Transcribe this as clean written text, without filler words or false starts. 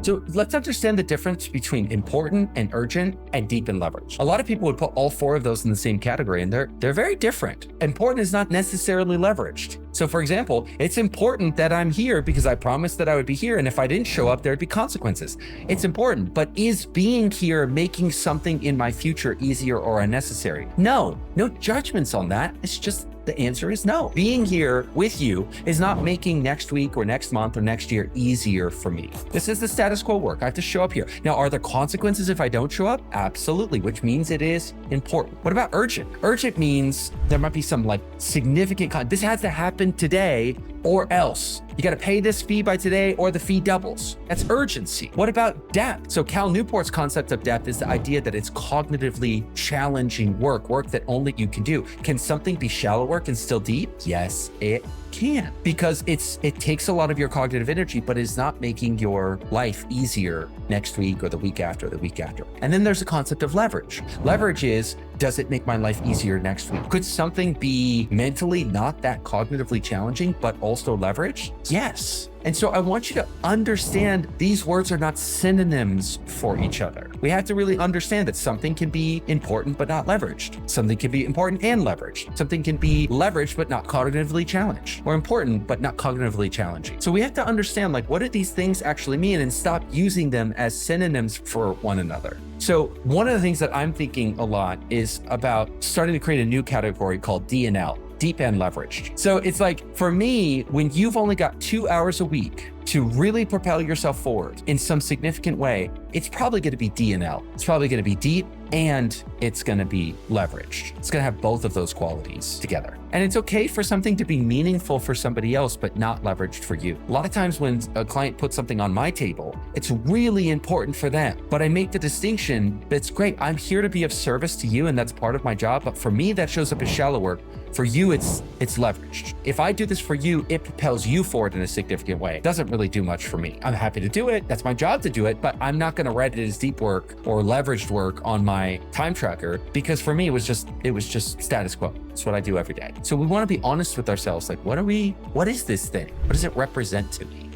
So let's understand the difference between important and urgent and deep and leveraged. A lot of people would put all four of those in the same category, and they're very different. Important is not necessarily leveraged. So for example, it's important that I'm here because I promised that I would be here, and if I didn't show up, there'd be consequences. It's important, but is being here making something in my future easier or unnecessary? No judgments on that. It's just the answer is no. Being here with you is not making next week or next month or next year easier for me. This is the status quo work. I have to show up here. Now, are there consequences if I don't show up? Absolutely, which means it is important. What about urgent? Urgent means there might be some like significant, this has to happen today or else. You got to pay this fee by today or the fee doubles. That's urgency. What about depth? So Cal Newport's concept of depth is the idea that it's cognitively challenging work that only you can do. Can something be shallow work and still deep? Yes, it can, because it takes a lot of your cognitive energy, but it's not making your life easier next week or the week after or the week after. And then there's the concept of leverage. Leverage is, does it make my life easier next week? Could something be mentally not that cognitively challenging, but also leveraged? Yes. And so I want you to understand these words are not synonyms for each other. We have to really understand that something can be important but not leveraged. Something can be important and leveraged. Something can be leveraged but not cognitively challenged, or important but not cognitively challenging. So we have to understand, like, what do these things actually mean, and stop using them as synonyms for one another. So one of the things that I'm thinking a lot is about starting to create a new category called D&L. Deep and leveraged. So it's like, for me, when you've only got 2 hours a week to really propel yourself forward in some significant way, it's probably going to be D&L. It's probably going to be deep, and it's going to be leveraged. It's going to have both of those qualities together. And it's okay for something to be meaningful for somebody else, but not leveraged for you. A lot of times when a client puts something on my table, it's really important for them, but I make the distinction that's great. I'm here to be of service to you, and that's part of my job. But for me, that shows up as shallow work. For you, it's leveraged. If I do this for you, it propels you forward in a significant way. It doesn't really do much for me. I'm happy to do it. That's my job to do it, but I'm not going to write it as deep work or leveraged work on my time tracker, because for me, it was just status quo. It's what I do every day. So we want to be honest with ourselves. Like, what is this thing? What does it represent to me?